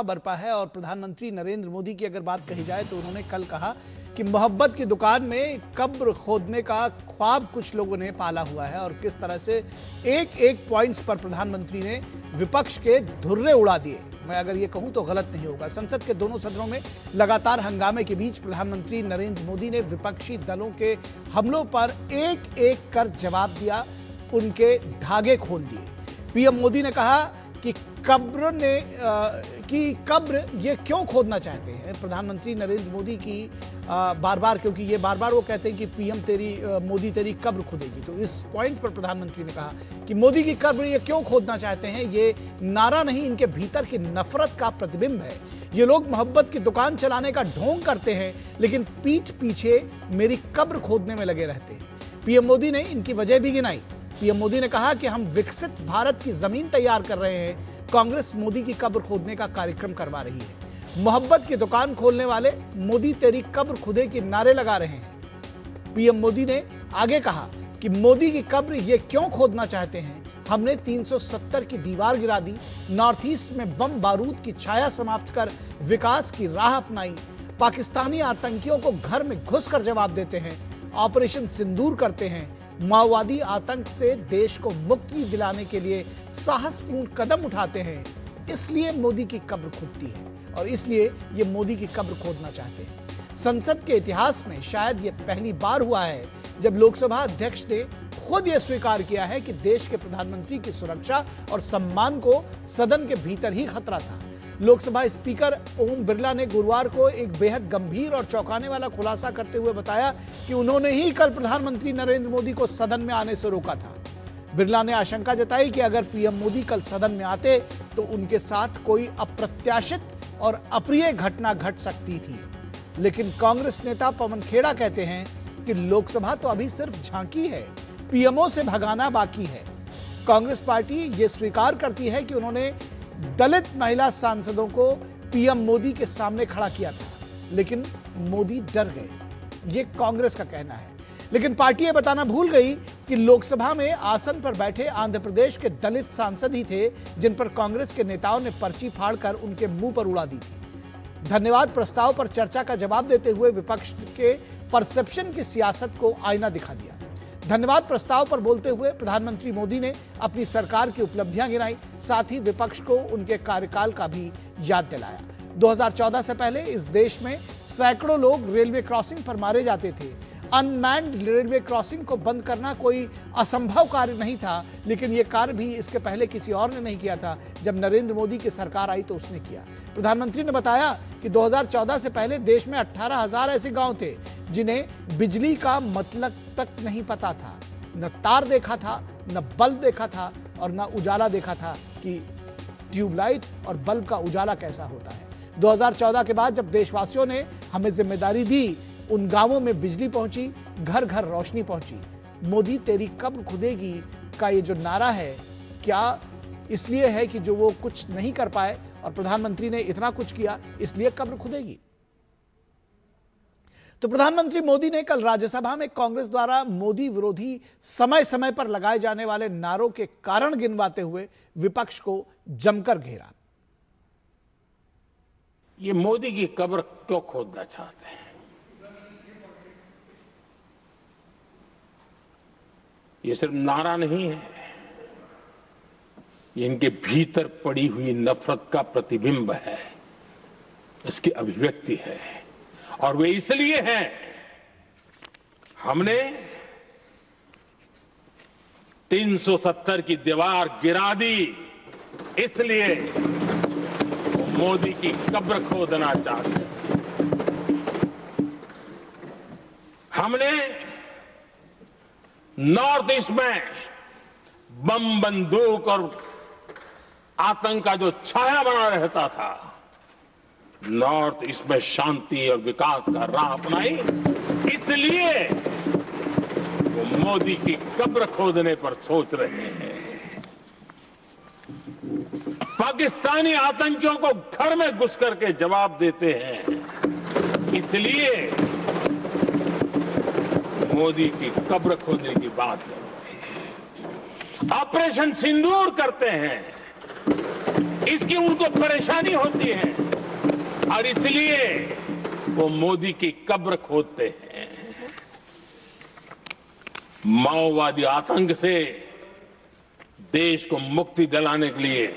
बरपा है। और प्रधानमंत्री नरेंद्र मोदी की अगर बात कही जाए तो उन्होंने कल कहा कि मोहब्बत की दुकान में कब्र खोदने का ख्वाब कुछ लोगों ने पाला हुआ है और किस तरह से एक एक पॉइंट्स पर प्रधानमंत्री ने विपक्ष के धुर्रे उड़ा दिए। मैं अगर ये कहूं तो गलत नहीं होगा। संसद के दोनों सदनों में लगातार हंगामे के बीच प्रधानमंत्री नरेंद्र मोदी ने विपक्षी दलों के हमलों पर एक एक कर जवाब दिया, उनके धागे खोल दिए। पीएम मोदी ने कहा कि कब्र ये क्यों खोदना चाहते हैं। प्रधानमंत्री नरेंद्र मोदी की बार बार, क्योंकि ये बार बार वो कहते हैं कि पीएम मोदी तेरी कब्र खोदेगी, तो इस पॉइंट पर प्रधानमंत्री ने कहा कि मोदी की कब्र ये क्यों खोदना चाहते हैं। ये नारा नहीं, इनके भीतर की नफरत का प्रतिबिंब है। ये लोग मोहब्बत की दुकान चलाने का ढोंग करते हैं लेकिन पीठ पीछे मेरी कब्र खोदने में लगे रहते हैं। पीएम मोदी ने इनकी वजह भी गिनाई। पीएम मोदी ने कहा कि हम विकसित भारत की जमीन तैयार कर रहे हैं, कांग्रेस मोदी की कब्र खोदने का कार्यक्रम करवा रही है। मोहब्बत की दुकान खोलने वाले मोदी तेरी कब्र खुदे के नारे लगा रहे हैं। पीएम मोदी ने आगे कहा कि मोदी की कब्र ये क्यों खोदना चाहते हैं। हमने 370 की दीवार गिरा दी, नॉर्थ ईस्ट में बम बारूद की छाया समाप्त कर विकास की राह अपनाई, पाकिस्तानी आतंकियों को घर में घुसकर जवाब देते हैं, ऑपरेशन सिंदूर करते हैं, माओवादी आतंक से देश को मुक्ति दिलाने के लिए साहसपूर्ण कदम उठाते हैं। इसलिए मोदी की कब्र खुदती है और इसलिए ये मोदी की कब्र खोदना चाहते हैं। संसद के इतिहास में शायद ये पहली बार हुआ है जब लोकसभा अध्यक्ष ने खुद ये स्वीकार किया है कि देश के प्रधानमंत्री की सुरक्षा और सम्मान को सदन के भीतर ही खतरा था। लोकसभा स्पीकर ओम बिरला ने गुरुवार को एक बेहद गंभीर और चौंकाने वाला खुलासा करते हुए बताया कि उन्होंने ही कल प्रधानमंत्री नरेंद्र मोदी को सदन में आने से रोका था। बिरला ने आशंका जताई कि अगर पीएम मोदी कल सदन में आते तो उनके साथ कोई अप्रत्याशित और अप्रिय घटना घट सकती थी। लेकिन कांग्रेस नेता पवन खेड़ा कहते हैं कि लोकसभा तो अभी सिर्फ झांकी है, पीएमओ से भगाना बाकी है। कांग्रेस पार्टी ये स्वीकार करती है कि उन्होंने दलित महिला सांसदों को पीएम मोदी के सामने खड़ा किया था, लेकिन मोदी डर गए, ये कांग्रेस का कहना है। लेकिन पार्टी ये बताना भूल गई कि लोकसभा में आसन पर बैठे आंध्र प्रदेश के दलित सांसद ही थे जिन पर कांग्रेस के नेताओं ने पर्ची फाड़कर उनके मुंह पर उड़ा दी थी। धन्यवाद प्रस्ताव पर चर्चा का जवाब देते हुए विपक्ष के परसेप्शन की सियासत को आईना दिखा दिया। धन्यवाद प्रस्ताव पर बोलते हुए प्रधानमंत्री मोदी ने अपनी सरकार की उपलब्धियां गिनाई, साथ ही विपक्ष को उनके कार्यकाल का भी याद दिलाया। 2014 से पहले इस देश में सैकड़ों लोग रेलवे क्रॉसिंग पर मारे जाते थे। अनमैन्ड रेलवे क्रॉसिंग को बंद करना कोई असंभव कार्य नहीं था, लेकिन यह कार्य भी इसके पहले किसी और ने नहीं किया था। जब नरेंद्र मोदी की सरकार आई तो उसने किया। प्रधानमंत्री ने बताया कि 2014 से पहले देश में 18,000 ऐसे गांव थे जिन्हें बिजली का मतलब तक नहीं पता था। न तार देखा था, न बल्ब देखा था और न उजाला देखा था कि ट्यूबलाइट और बल्ब का उजाला कैसा होता है। 2014 के बाद जब देशवासियों ने हमें जिम्मेदारी दी, उन गांवों में बिजली पहुंची, घर घर रोशनी पहुंची। मोदी तेरी कब्र खुदेगी का ये जो नारा है, क्या इसलिए है कि जो वो कुछ नहीं कर पाए और प्रधानमंत्री ने इतना कुछ किया, इसलिए कब्र खुदेगी। तो प्रधानमंत्री मोदी ने कल राज्यसभा में कांग्रेस द्वारा मोदी विरोधी समय समय पर लगाए जाने वाले नारों के कारण गिनवाते हुए विपक्ष को जमकर घेरा। ये मोदी की कब्र क्यों खोदना चाहते हैं? ये सिर्फ नारा नहीं है, ये इनके भीतर पड़ी हुई नफरत का प्रतिबिंब है, इसकी अभिव्यक्ति है। और वे इसलिए हैं, हमने 370 की दीवार गिरा दी, इसलिए वो मोदी की कब्र खोदना चाहते हैं। हमने नॉर्थ ईस्ट में बम बंदूक और आतंक का जो छाया बना रहता था, नॉर्थ ईस्ट में शांति और विकास का राह अपनाई, इसलिए वो मोदी की कब्र खोदने पर सोच रहे हैं। पाकिस्तानी आतंकियों को घर में घुस करके जवाब देते हैं, इसलिए मोदी की कब्र खोदने की बात कर रहे हैं। ऑपरेशन सिंदूर करते हैं, इसकी उनको परेशानी होती है और इसलिए वो मोदी की कब्र खोदते हैं। माओवादी आतंक से देश को मुक्ति दिलाने के लिए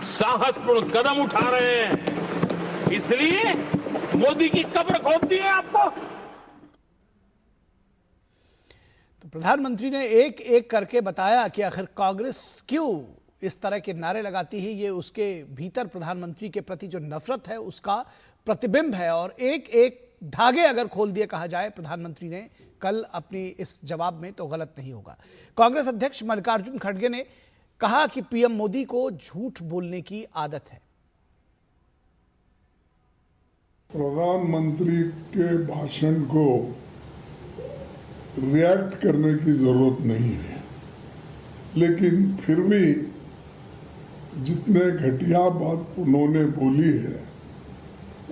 साहसपूर्ण कदम उठा रहे हैं, इसलिए मोदी की कब्र खोदती है आपको। तो प्रधानमंत्री ने एक एक करके बताया कि आखिर कांग्रेस क्यों इस तरह के नारे लगाती है। ये उसके भीतर प्रधानमंत्री के प्रति जो नफरत है उसका प्रतिबिंब है। और एक एक धागे अगर खोल दिए कहा जाए प्रधानमंत्री ने कल अपनी इस जवाब में, तो गलत नहीं होगा। कांग्रेस अध्यक्ष मल्लिकार्जुन खड़गे ने कहा कि पीएम मोदी को झूठ बोलने की आदत है। प्रधानमंत्री के भाषण को रिएक्ट करने की जरूरत नहीं है, लेकिन फिर भी जितने घटिया बात उन्होंने बोली है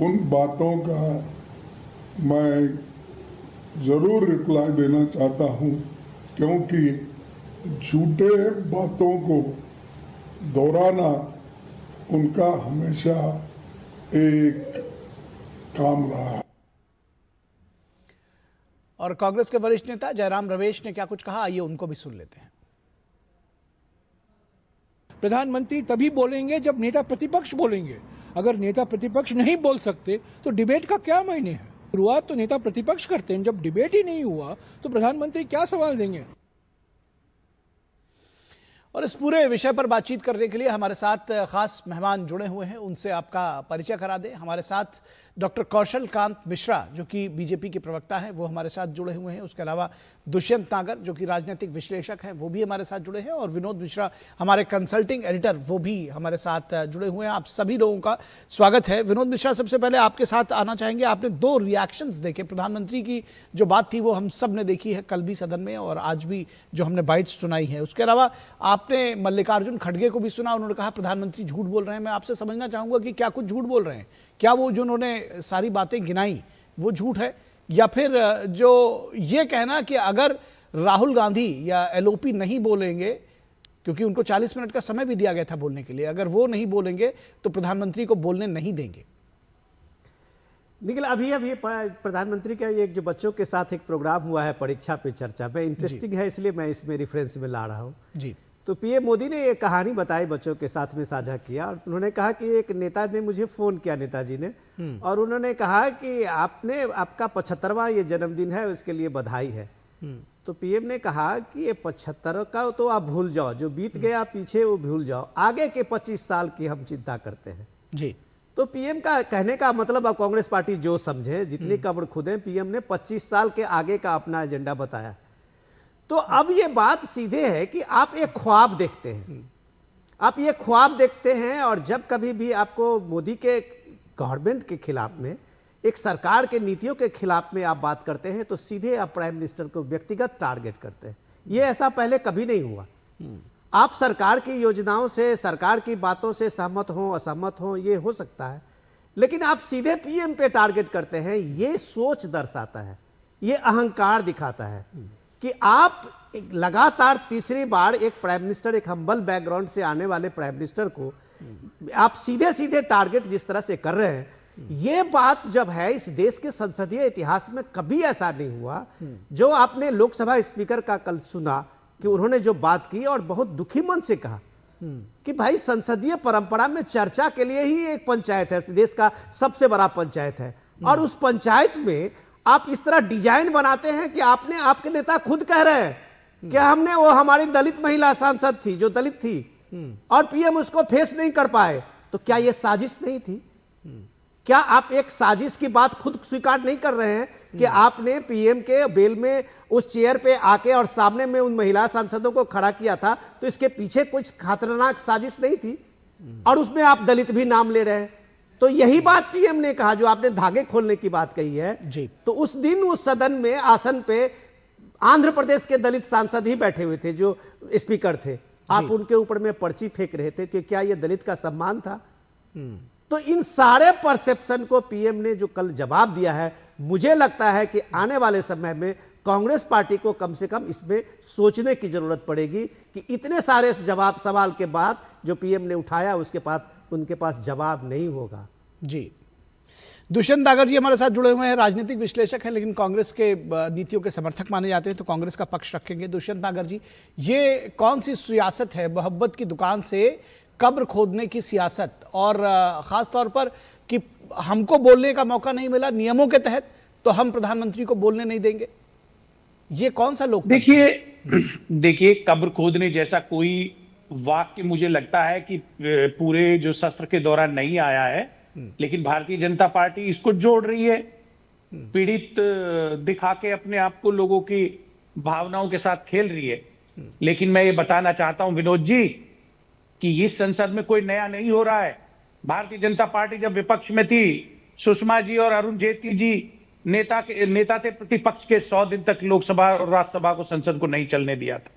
उन बातों का मैं जरूर रिप्लाई देना चाहता हूं, क्योंकि झूठे बातों को दोहराना उनका हमेशा एक काम रहा है। और कांग्रेस के वरिष्ठ नेता जयराम रमेश ने क्या कुछ कहा, आइए उनको भी सुन लेते हैं। प्रधानमंत्री तभी बोलेंगे जब नेता प्रतिपक्ष बोलेंगे। अगर नेता प्रतिपक्ष नहीं बोल सकते तो डिबेट का क्या मायने है। शुरुआत तो नेता प्रतिपक्ष करते हैं, जब डिबेट ही नहीं हुआ तो प्रधानमंत्री क्या सवाल देंगे। और इस पूरे विषय पर बातचीत करने के लिए हमारे साथ खास मेहमान जुड़े हुए हैं, उनसे आपका परिचय करा दें। हमारे साथ डॉक्टर कौशल कांत मिश्रा जो कि बीजेपी के प्रवक्ता हैं, वो हमारे साथ जुड़े हुए हैं। उसके अलावा दुष्यंत नागर जो कि राजनीतिक विश्लेषक हैं, वो भी हमारे साथ जुड़े हैं। और विनोद मिश्रा हमारे कंसल्टिंग एडिटर, वो भी हमारे साथ जुड़े हुए हैं। आप सभी लोगों का स्वागत है। विनोद मिश्रा, सबसे पहले आपके साथ आना चाहेंगे। आपने दो रिएक्शंस देखे, प्रधानमंत्री की जो बात थी वो हम सब ने देखी है कल भी सदन में, और आज भी जो हमने बाइट्स सुनाई है। उसके अलावा आपने मल्लिकार्जुन खड़गे को भी सुना, उन्होंने कहा प्रधानमंत्री झूठ बोल रहे हैं। मैं आपसे समझना चाहूंगा कि क्या कुछ झूठ बोल रहे हैं, क्या वो जो उन्होंने सारी बातें गिनाई वो झूठ है, या फिर जो ये कहना कि अगर राहुल गांधी या एलओपी नहीं बोलेंगे, क्योंकि उनको 40 मिनट का समय भी दिया गया था बोलने के लिए, अगर वो नहीं बोलेंगे तो प्रधानमंत्री को बोलने नहीं देंगे। निखिल, अभी प्रधानमंत्री का एक जो बच्चों के साथ एक प्रोग्राम हुआ है परीक्षा पे चर्चा पे, इंटरेस्टिंग है, इसलिए मैं इसमें रेफरेंस में ला रहा हूँ जी। तो पीएम मोदी ने एक कहानी बताई, बच्चों के साथ में साझा किया। और उन्होंने कहा कि एक नेता ने मुझे फोन किया, नेताजी ने, और उन्होंने कहा कि आपका 75वां ये जन्मदिन है, उसके लिए बधाई है। तो पीएम ने कहा कि ये 75 का तो आप भूल जाओ, जो बीत गया पीछे वो भूल जाओ, आगे के 25 साल की हम चिंता करते हैं जी। तो पीएम का कहने का मतलब, अब कांग्रेस पार्टी जो समझे, जितनी कब्र खुदे, पीएम ने 25 साल के आगे का अपना एजेंडा बताया। तो अब ये बात सीधे है कि आप एक ख्वाब देखते हैं, आप ये ख्वाब देखते हैं, और जब कभी भी आपको मोदी के गवर्नमेंट के खिलाफ में, एक सरकार के नीतियों के खिलाफ में आप बात करते हैं, तो सीधे आप प्राइम मिनिस्टर को व्यक्तिगत टारगेट करते हैं। ये ऐसा पहले कभी नहीं हुआ। आप सरकार की योजनाओं से, सरकार की बातों से सहमत हो असहमत हो, ये हो सकता है, लेकिन आप सीधे पीएम पे टारगेट करते हैं। ये सोच दर्शाता है, ये अहंकार दिखाता है कि आप लगातार तीसरी बार एक प्राइम मिनिस्टर, एक हम्बल बैकग्राउंड से आने वाले प्राइम मिनिस्टर को आप सीधे सीधे टारगेट जिस तरह से कर रहे हैं, ये बात जब है, इस देश के संसदीय इतिहास में कभी ऐसा नहीं हुआ। जो आपने लोकसभा स्पीकर का कल सुना कि उन्होंने जो बात की और बहुत दुखी मन से कहा कि भाई संसदीय परंपरा में चर्चा के लिए ही एक पंचायत है, देश का सबसे बड़ा पंचायत है, और उस पंचायत में आप इस तरह डिजाइन बनाते हैं कि आपके नेता खुद कह रहे हैं कि हमने, वो हमारी दलित महिला सांसद थी जो दलित थी, और पीएम उसको फेस नहीं कर पाए। तो क्या यह साजिश नहीं थी? क्या आप एक साजिश की बात खुद स्वीकार नहीं कर रहे हैं कि आपने पीएम के बेल में उस चेयर पे आके और सामने में उन महिला सांसदों को खड़ा किया था, तो इसके पीछे कुछ खतरनाक साजिश नहीं थी? और उसमें आप दलित भी नाम ले रहे हैं। तो यही बात पीएम ने कहा, जो आपने धागे खोलने की बात कही है जी। तो उस दिन उस सदन में आसन पे आंध्र प्रदेश के दलित सांसद ही बैठे हुए थे जो स्पीकर थे। आप उनके ऊपर में पर्ची फेंक रहे थे कि क्या यह दलित का सम्मान था? तो इन सारे परसेप्शन को पीएम ने जो कल जवाब दिया है, मुझे लगता है कि आने वाले समय में कांग्रेस पार्टी को कम से कम इसमें सोचने की जरूरत पड़ेगी कि इतने सारे जवाब सवाल के बाद जो पीएम ने उठाया, उसके बाद उनके पास जवाब नहीं होगा। जी, दुष्यंत दागर जी हमारे साथ जुड़े हुए हैं, राजनीतिक विश्लेषक हैं, लेकिन कांग्रेस के नीतियों के समर्थक माने जाते हैं, तो कांग्रेस का पक्ष रखेंगे। दुष्यंत दागर जी, ये कौन सी सियासत है, मोहब्बत की दुकान से कब्र खोदने की सियासत, और खास तौर पर कि हमको बोलने का मौका नहीं मिला नियमों के तहत, तो हम प्रधानमंत्री को बोलने नहीं देंगे, ये कौन सा लोग? देखिए, कब्र खोदने जैसा कोई वाक्य मुझे लगता है कि पूरे जो सत्र के दौरान नहीं आया है, लेकिन भारतीय जनता पार्टी इसको जोड़ रही है, पीड़ित दिखा के अपने आप को लोगों की भावनाओं के साथ खेल रही है। लेकिन मैं ये बताना चाहता हूं विनोद जी कि इस संसद में कोई नया नहीं हो रहा है। भारतीय जनता पार्टी जब विपक्ष में थी, सुषमा जी और अरुण जेटली जी नेता थे प्रतिपक्ष के, 100 दिन तक लोकसभा और राज्यसभा को, संसद को नहीं चलने दिया था।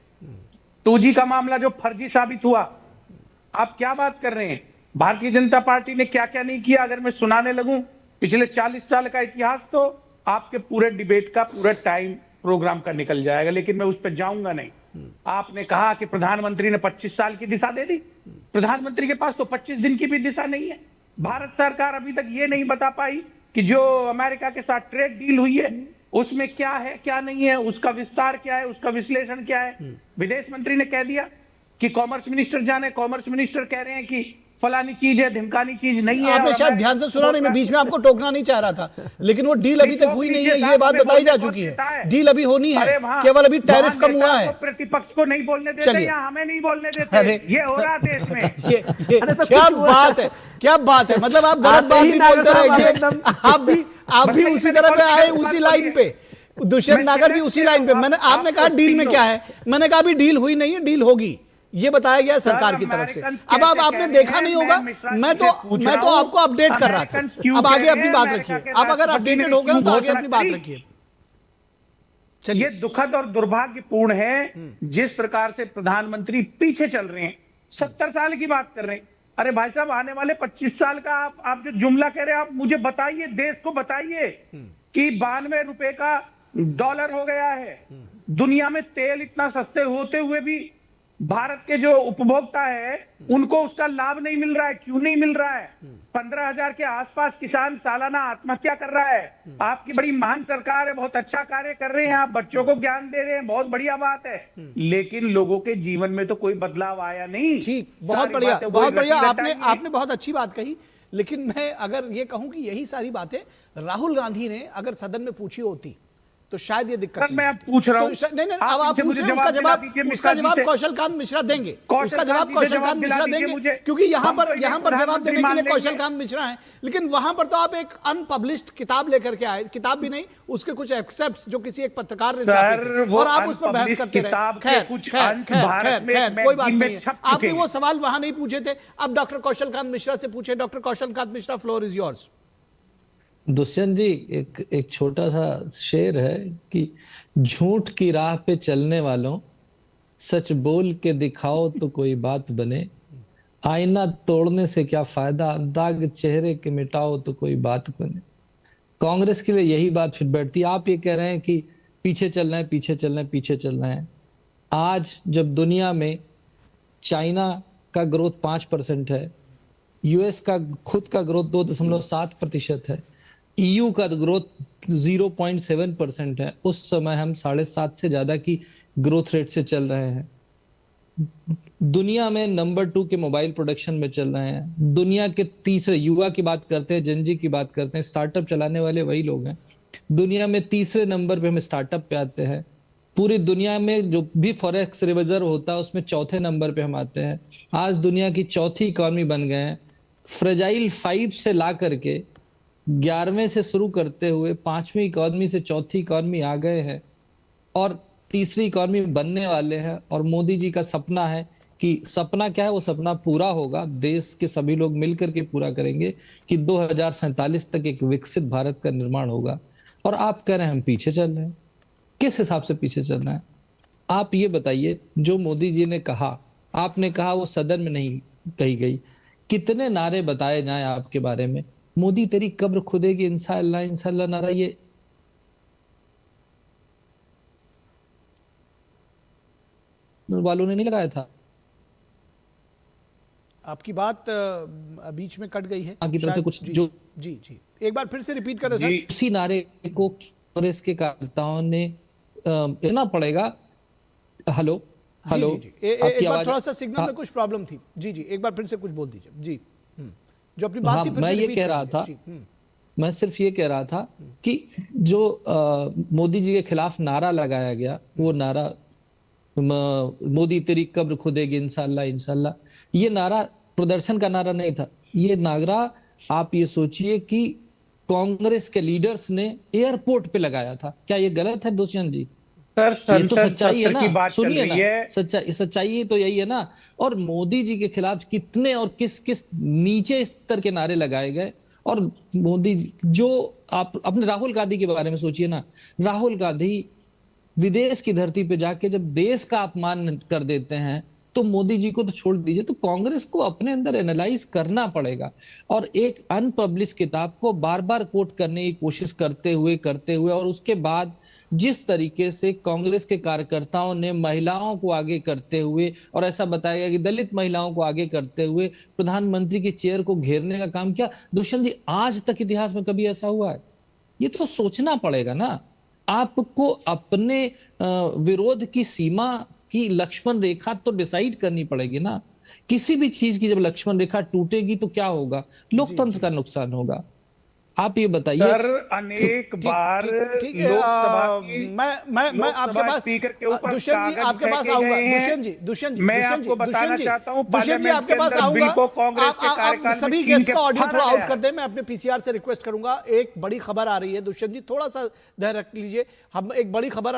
2G का मामला जो फर्जी साबित हुआ, आप क्या बात कर रहे हैं? भारतीय जनता पार्टी ने क्या क्या नहीं किया, अगर मैं सुनाने लगूं पिछले 40 साल का इतिहास, तो आपके पूरे डिबेट का पूरा टाइम प्रोग्राम का निकल जाएगा, लेकिन मैं उस पर जाऊंगा नहीं। आपने कहा कि प्रधानमंत्री ने 25 साल की दिशा दे दी। प्रधानमंत्री के पास तो 25 दिन की भी दिशा नहीं है। भारत सरकार अभी तक ये नहीं बता पाई कि जो अमेरिका के साथ ट्रेड डील हुई है उसमें क्या है क्या नहीं है, उसका विस्तार क्या है, उसका विश्लेषण क्या है। विदेश मंत्री ने कह दिया कि कॉमर्स मिनिस्टर जाने, कॉमर्स मिनिस्टर कह रहे हैं कि फलानी चीज है, ढिमकानी चीज नहीं है। आपने शायद ध्यान से सुना नहीं, मैं बीच में आपको टोकना नहीं चाह रहा था, लेकिन वो डील अभी तक हुई नहीं है, ये बात बताई जा चुकी है। डील अभी होनी है, केवल अभी टैरिफ कम हुआ है। प्रतिपक्ष को नहीं बोलने देते या हमें नहीं बोलने देते, ये हो रहा देश में। ये क्या बात है, क्या बात है, मतलब आप गलत बात नहीं बोलते रहे, आप भी उसी तरह पे आए, उसी लाइन पे। दुष्यंत नागर जी उसी लाइन पे, आपने कहा डील में क्या है, मैंने कहा अभी डील हुई नहीं है, डील होगी, ये बताया गया सरकार की तरफ से। अब आपने देखा नहीं होगा, मैं तो आपको अपडेट कर रहा था। अब आगे अपनी बात रखिए, आप अगर अपडेटेड हो गए तो आगे अपनी बात रखिए। ये दुखद और दुर्भाग्यपूर्ण है जिस प्रकार से प्रधानमंत्री पीछे चल रहे हैं। 70 साल की बात कर रहे हैं। अरे भाई साहब, आने वाले 25 साल का आप जो जुमला कह रहे हैं, आप मुझे बताइए, देश को बताइए कि 92 रुपए का डॉलर हो गया है। दुनिया में तेल इतना सस्ते होते हुए भी भारत के जो उपभोक्ता है उनको उसका लाभ नहीं मिल रहा है। क्यों नहीं मिल रहा है? 15,000 के आसपास किसान सालाना आत्महत्या कर रहा है। आपकी बड़ी महान सरकार है, बहुत अच्छा कार्य कर रहे हैं, आप बच्चों को ज्ञान दे रहे हैं, बहुत बढ़िया बात है, लेकिन लोगों के जीवन में तो कोई बदलाव आया नहीं। ठीक, बहुत बढ़िया, बहुत बढ़िया, आपने बहुत अच्छी बात कही। लेकिन मैं अगर ये कहूं कि यही सारी बातें राहुल गांधी ने अगर सदन में पूछी होती तो शायद ये दिक्कत मैं आप पूछ रहा हूं, नहीं, अब आप पूछ रहे हैं, उसका जवाब कौशल मिश्रा देंगे, उसका जवाब कौशल मिश्रा देंगे, क्योंकि यहाँ पर जवाब देने के लिए कौशल मिश्रा है। लेकिन वहां पर तो आप एक अनपब्लिश्ड किताब लेकर के आए, किताब भी नहीं, उसके कुछ एक्सेप्ट जो किसी एक पत्रकार ने छापे थे, और आप उस पर बहस करते रहे। खैर, कोई बात नहीं है, आपने वो सवाल वहां नहीं पूछे थे। अब डॉक्टर कौशल मिश्रा से पूछे। Doctor Kaushal Mishra, floor is yours. Dushyant ji, एक छोटा सा शेर है कि झूठ की राह पे चलने वालों, सच बोल के दिखाओ तो कोई बात बने, आईना तोड़ने से क्या फायदा, दाग चेहरे के मिटाओ तो कोई बात बने। कांग्रेस के लिए यही बात फिर बैठती है। आप ये कह रहे हैं कि पीछे चलना है, पीछे चलना है, पीछे चलना है। आज जब दुनिया में चाइना का ग्रोथ 5% है, यूएस का खुद का ग्रोथ 2.7% है, ईयू का ग्रोथ 0.7% है, उस समय हम 7.5 से ज्यादा की ग्रोथ रेट से चल रहे हैं। दुनिया में नंबर 2 के मोबाइल प्रोडक्शन में चल रहे हैं। दुनिया के तीसरे, युवा की बात करते हैं, जनजी की बात करते हैं, स्टार्टअप चलाने वाले वही लोग हैं। दुनिया में तीसरे नंबर पे हम स्टार्टअप पे आते हैं। पूरी दुनिया में जो भी फॉरेक्स रिजर्व होता है उसमें चौथे नंबर पे हम आते हैं। आज दुनिया की चौथी इकॉनमी बन गए हैं। फ्रेजाइल 5 से ला करके 11वें से शुरू करते हुए 5वीं इकॉनमी से चौथी इकॉनमी आ गए हैं और तीसरी इकॉनमी बनने वाले हैं। और मोदी जी का सपना है कि सपना क्या है, वो सपना पूरा होगा, देश के सभी लोग मिलकर के पूरा करेंगे कि 2047 तक एक विकसित भारत का निर्माण होगा। और आप कह रहे हैं हम पीछे चल रहे हैं। किस हिसाब से पीछे चल रहे हैं? आप ये बताइए, जो मोदी जी ने कहा, आपने कहा वो सदन में नहीं कही गई, कितने नारे बताए जाएं आपके बारे में? मोदी तेरी कब्र खुदेगी, इंशाअल्लाह इंशाअल्लाह नारा ये वालों ने नहीं लगाया था। आपकी बात बीच में कट गई है की तरफ से कुछ जी, जो जी जी एक बार फिर से रिपीट करें सर। उसी नारे को कांग्रेस के कार्यकर्ताओं ने इतना पड़ेगा। हेलो हेलो, जी, जी, एक बार थोड़ा सा सिग्नल में कुछ प्रॉब्लम थी। जी जी एक बार फिर से कुछ बोल दीजिए जी। जो अपनी बात थी फिर मैं से ये repeat कह कर रहा दीजिए। था, जी, मैं सिर्फ ये कह रहा था कि जो मोदी जी के खिलाफ नारा लगाया गया, वो नारा मोदी तेरी कब्र खुदेगी इंशाल्लाह इंशाल्लाह, ये नारा प्रदर्शन का नारा नहीं था। ये नारा आप ये सोचिए कि कांग्रेस के लीडर्स ने एयरपोर्ट पे लगाया था। क्या ये गलत है दुष्यंत जी? सर ये तो संसद सच्चाई है सत्र ना, की बात चल सुनिए ना, रही है। सच्चाई तो यही है ना। और मोदी जी के खिलाफ कितने और किस किस नीचे स्तर के नारे लगाए गए। और मोदी जो, आप अपने राहुल गांधी के बारे में सोचिए ना, राहुल गांधी विदेश की धरती पे जाके जब देश का अपमान कर देते हैं, तो मोदी जी को तो छोड़ दीजिए, तो कांग्रेस को अपने अंदर एनालाइज करना पड़ेगा। और एक अनपब्लिश किताब को बार बार कोट करने की कोशिश करते हुए और उसके बाद जिस तरीके से कांग्रेस के कार्यकर्ताओं ने महिलाओं को आगे करते हुए, और ऐसा बताया गया कि दलित महिलाओं को आगे करते हुए प्रधानमंत्री की चेयर को घेरने का काम किया। दुष्यंत जी, आज तक इतिहास में कभी ऐसा हुआ है? ये तो सोचना पड़ेगा ना। आपको अपने विरोध की सीमा की लक्ष्मण रेखा तो डिसाइड करनी पड़ेगी ना। किसी भी चीज की जब लक्ष्मण रेखा टूटेगी तो क्या होगा? लोकतंत्र का नुकसान होगा। आप ये बताइए। सर अनेक बार ठीक है, लोकसभा की मैं आपके पास स्पीकर के ऊपर दुष्यंत जी कागज आपके पास फेंके आऊंगा। गए हैं। दुष्यंत जी मैं आपको बताना चाहता हूं, दुष्यंत जी आपके पास पार्लियामेंट के अंदर बिल को कांग्रेस के आऊंगा। कार्यकाल आप में सभी छीन गेस्ट के का ऑडियो फाड़ा थोड़ा आउट गया कर दें। मैं अपने पीसीआर से रिक्वेस्ट करूंगा। एक बड़ी खबर आ रही है दुष्यंत जी, थोड़ा सा धैर्य रख लीजिए। हम एक बड़ी खबर